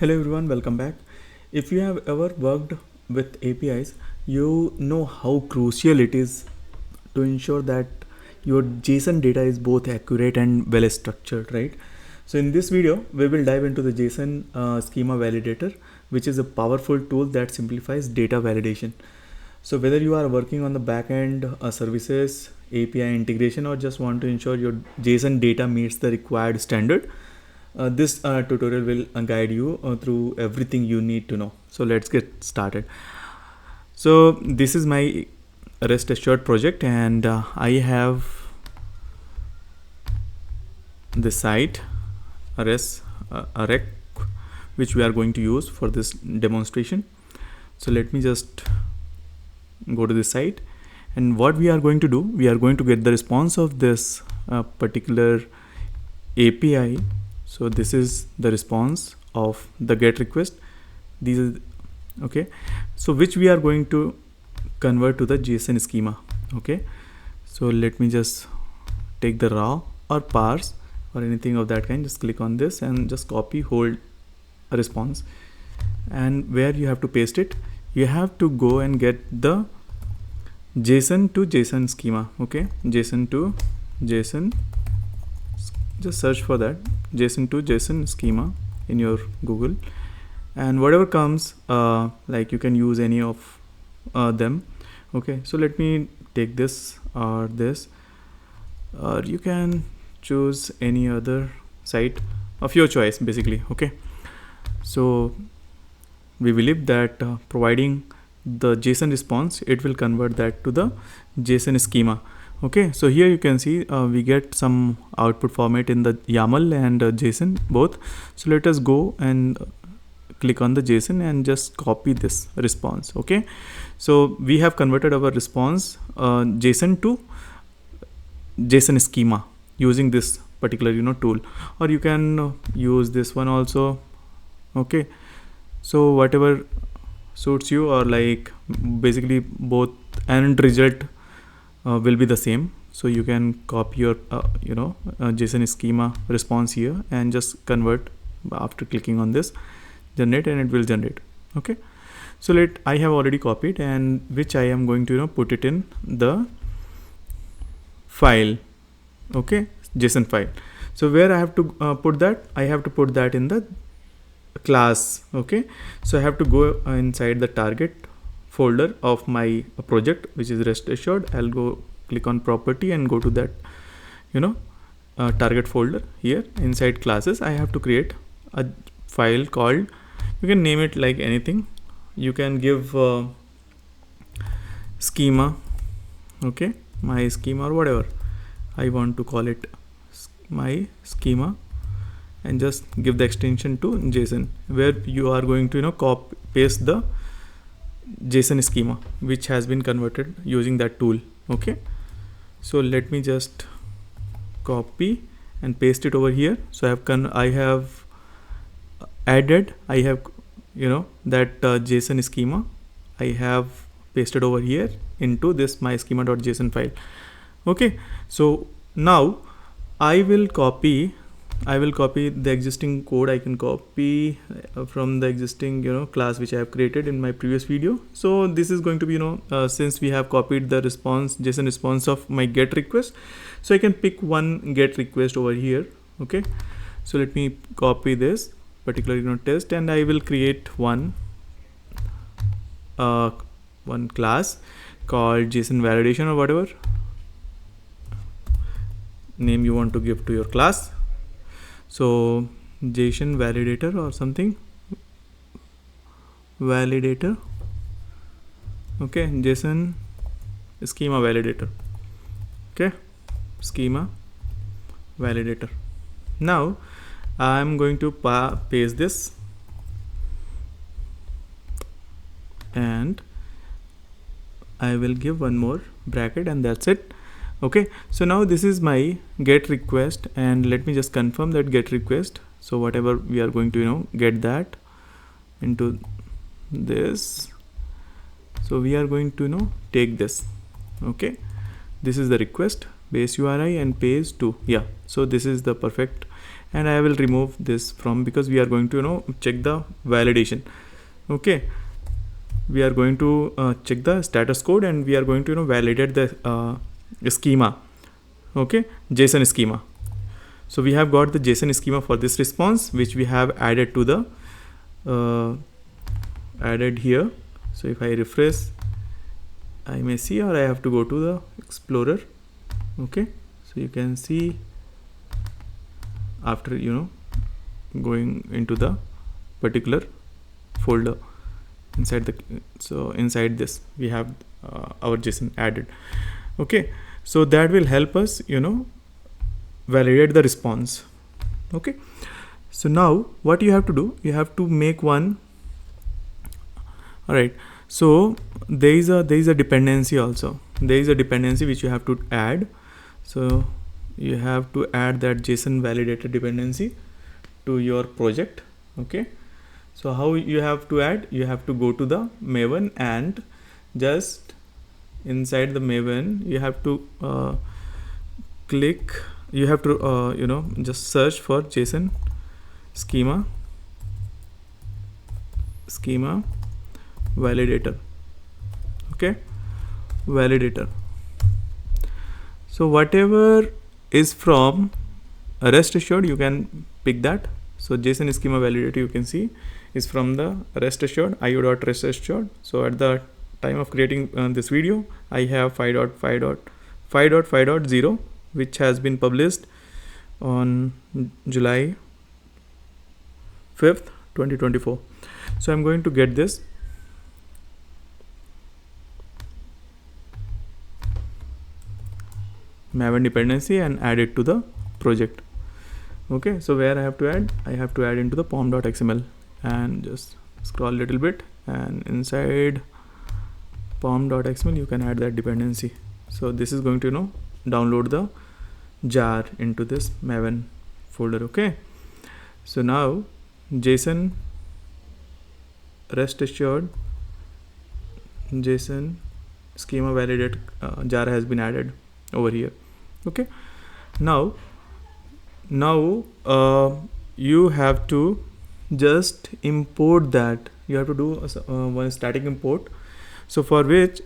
Hello everyone, welcome back. If you have ever worked with APIs, you know how crucial it is to ensure that your JSON data is both accurate and well structured, right? So in this video, we will dive into the JSON Schema Validator, which is a powerful tool that simplifies data validation. So whether you are working on the backend services, API integration, or just want to ensure your JSON data meets the required standard, this tutorial will guide you through everything you need to know. So let's get started. So this is my rest assured project, and I have the site a rec which we are going to use for this demonstration. So let me just go to the site, and what we are going to do, we are going to get the response of this particular API. So this is the response of the GET request. These are okay. So which we are going to convert to the JSON schema. Okay. So let me just take the raw or parse or anything of that kind. Just click on this and just copy, hold a response. And where you have to paste it, you have to go and get the JSON to JSON schema. Okay. JSON to JSON. Just search for that, JSON to JSON schema in your Google, and whatever comes, like you can use any of them. Okay, so let me take this or this, or you can choose any other site of your choice basically. Okay, so we believe that providing the JSON response, it will convert that to the JSON schema. Okay, so here you can see we get some output format in the YAML and JSON both. So let us go and click on the JSON and just copy this response. Okay, so we have converted our response JSON to JSON schema using this particular tool, or you can use this one also. Okay, so whatever suits you, or like basically both end result will be the same. So you can copy your JSON schema response here and just convert after clicking on this generate, and it will generate. Okay, so I have already copied, and which I am going to put it in the file. Okay, JSON file. So where I have to put that, I have to put that in the class. Okay, so I have to go inside the target folder of my project, which is rest assured. I'll go click on property and go to that target folder. Here inside classes, I have to create a file called, you can name it like anything. You can give schema. Okay, my schema or whatever I want to call it, my schema, and just give the extension to JSON, where you are going to copy paste the JSON schema which has been converted using that tool. Okay, so let me just copy and paste it over here. So I have added that JSON schema I have pasted over here into this my schema.json file. Okay, so now I will copy the existing code. I can copy from the existing class which I have created in my previous video. So this is going to be since we have copied the response, JSON response of my GET request, so I can pick one GET request over here. Okay, so let me copy this particular test, and I will create one class called JSON validation, or whatever name you want to give to your class. So JSON validator or something, validator. Okay, JSON schema validator. Okay, schema validator. Now I'm going to paste this, and I will give one more bracket, and that's it. Okay, so now this is my GET request, and let me just confirm that GET request. So whatever we are going to get that into this, so we are going to take this. Okay, this is the request, base URI and page 2. Yeah, so this is the perfect, and I will remove this from, because we are going to check the validation. Okay, we are going to check the status code, and we are going to validate the schema. Okay, JSON schema. So we have got the JSON schema for this response, which we have added to the added here. So if I refresh, I may see, or I have to go to the Explorer. Okay, so you can see after going into the particular folder inside the, so inside this we have our JSON added. Okay, so that will help us validate the response. Okay, so now what you have to do, you have to make one. All right, so there is a dependency also. There is a dependency which you have to add. So you have to add that JSON validator dependency to your project. Okay, so how you have to add, you have to go to the Maven, and just inside the Maven you have to click, you have to just search for JSON schema validator. Okay, validator. So whatever is from REST assured, you can pick that. So JSON schema validator, you can see, is from the REST assured, io.rest assured. So at the time of creating this video, I have 5.5.5.0, which has been published on July 5th 2024. So I'm going to get this Maven dependency and add it to the project. Okay, so where I have to add into the pom.xml, and just scroll a little bit, and inside pom.xml you can add that dependency. So this is going to download the jar into this Maven folder. Okay, so now JSON rest assured JSON schema validate jar has been added over here. Okay, now you have to just import that. You have to do one static import. So for which,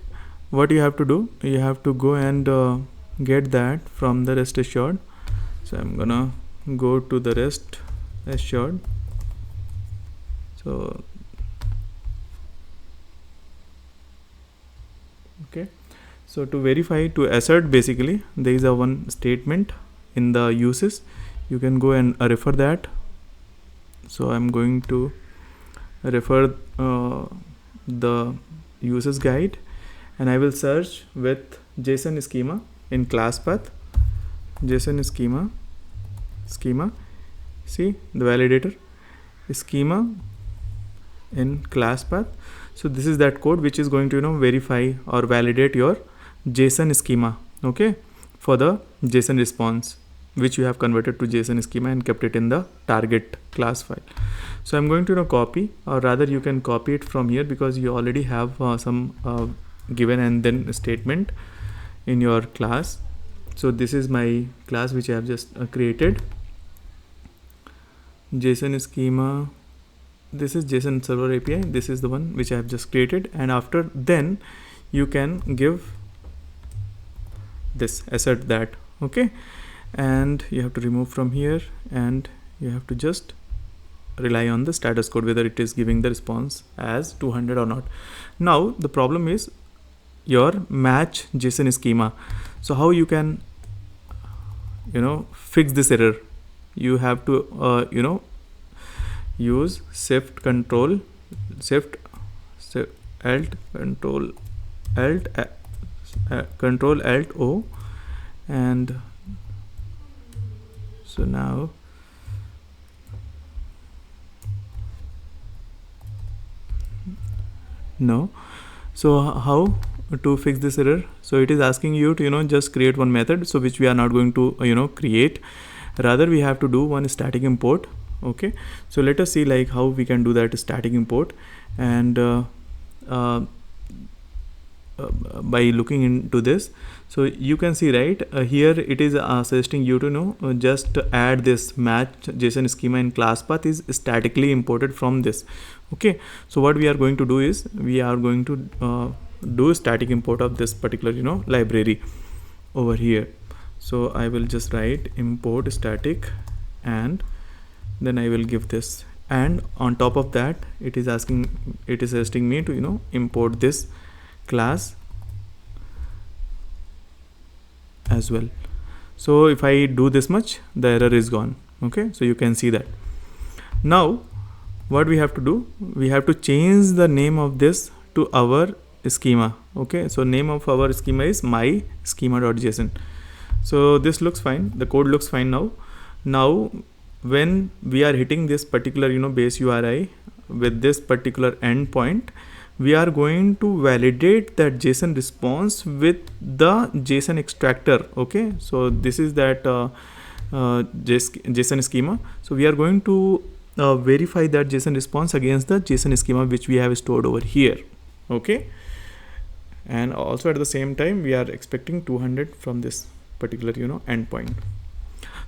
what you have to do, you have to go and get that from the rest assured. So I'm gonna go to the rest assured. So okay, so to verify, to assert, basically there is a one statement in the uses. You can go and refer that. So I'm going to refer the uses guide, and I will search with JSON schema in class path. JSON schema, see the validator schema in class path. So this is that code which is going to verify or validate your JSON schema, okay, for the JSON response, which you have converted to JSON schema and kept it in the target class file. So I'm going to copy, or rather you can copy it from here, because you already have some given and then statement in your class. So this is my class which I have just created. JSON schema, this is JSON server API, this is the one which I have just created, and after then you can give this, assert that. Okay, and you have to remove from here, and you have to just rely on the status code, whether it is giving the response as 200 or not. Now the problem is your match JSON schema. So how you can fix this error? You have to use shift alt O, and so now no. So how to fix this error? So it is asking you to just create one method, so which we are not going to create. Rather we have to do one static import. Okay, so let us see like how we can do that static import. And by looking into this. So you can see, right, here it is suggesting you to know just add this match JSON schema in class path is statically imported from this. Okay, so what we are going to do is we are going to do static import of this particular library over here. So I will just write import static, and then I will give this, and on top of that it is suggesting me to import this class as well. So if I do this much, the error is gone. Okay, so you can see that. Now what we have to do, we have to change the name of this to our schema. Okay, so name of our schema is my schema.json. so this looks fine, the code looks fine now when we are hitting this particular base URI with this particular endpoint, we are going to validate that JSON response with the JSON extractor. Okay, so this is that JSON schema. So we are going to verify that JSON response against the JSON schema which we have stored over here. Okay, and also at the same time we are expecting 200 from this particular endpoint.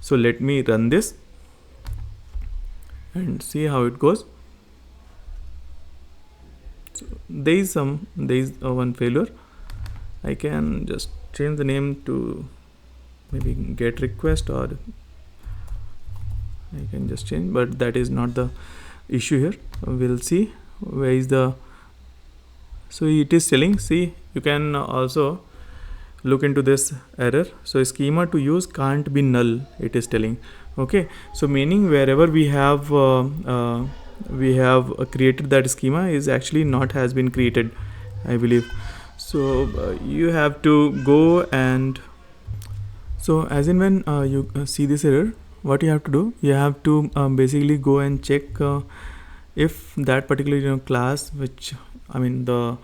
So let me run this and see how it goes. So there is one failure. I can just change the name to maybe get request, or I can just change, but that is not the issue here. We'll see where is the, so it is telling, see, you can also look into this error. So schema to use can't be null, it is telling. Okay, so meaning wherever we have created that schema is actually not has been created, I believe. So you have to go, and so as in when you see this error, what you have to do, you have to basically go and check if that particular class, which I mean the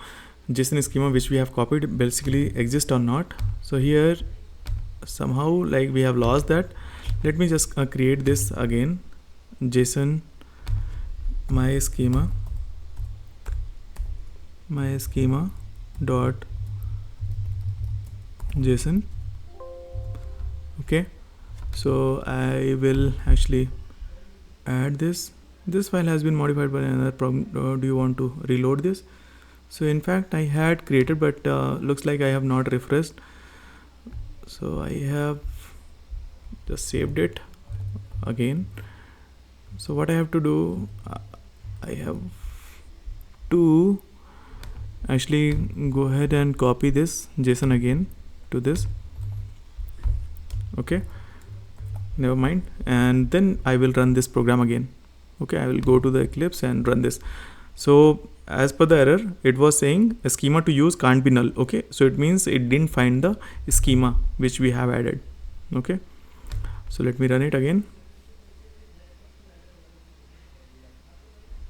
JSON schema which we have copied basically exists or not. So here somehow like we have lost that. Let me just create this again, JSON my schema dot JSON. Okay, so I will actually add this file has been modified by another program. Do you want to reload this? So in fact I had created, but looks like I have not refreshed. So I have just saved it again. So what I have to do, I have to actually go ahead and copy this JSON again to this. Okay, never mind, and then I will run this program again. Okay, I will go to the Eclipse and run this. So as per the error, it was saying a schema to use can't be null. Okay, so it means it didn't find the schema which we have added. Okay, so let me run it again.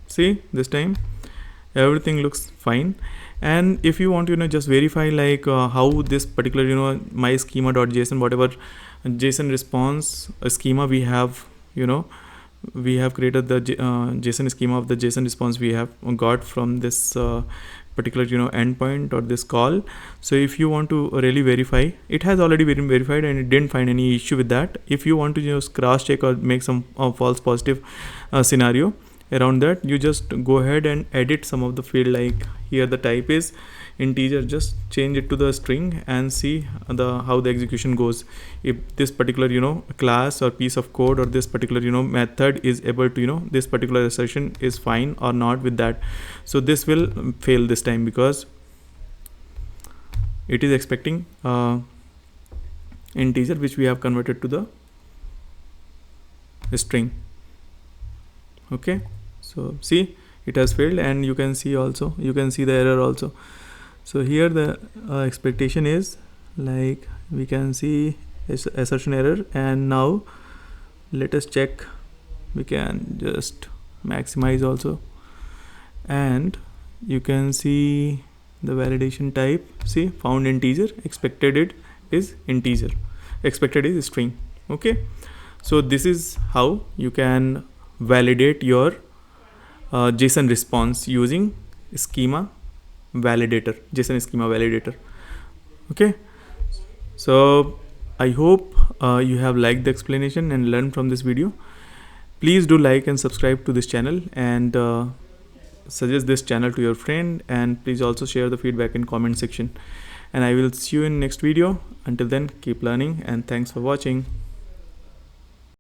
See, this time everything looks fine. And if you want to just verify like how this particular my schema.json, whatever JSON response schema we have, we have created the JSON schema of the JSON response we have got from this particular endpoint or this call. So if you want to really verify, it has already been verified and it didn't find any issue with that. If you want to just cross check or make some false positive scenario around that, you just go ahead and edit some of the field. Like here the type is integer, just change it to the string and see how the execution goes. If this particular class or piece of code or this particular method is able to this particular assertion is fine or not with that. So this will fail this time because it is expecting integer which we have converted to the string. Okay, so see, it has failed, and you can see also, you can see the error also. So here the expectation is like we can see assertion error, and now let us check. We can just maximize also, and you can see the validation type. See, found integer, expected it is integer, expected is string. Okay, so this is how you can validate your JSON response using schema validator, JSON Schema Validator. Okay, so I hope you have liked the explanation and learned from this video. Please do like and subscribe to this channel, and suggest this channel to your friend, and please also share the feedback in comment section, and I will see you in next video. Until then, keep learning, and thanks for watching.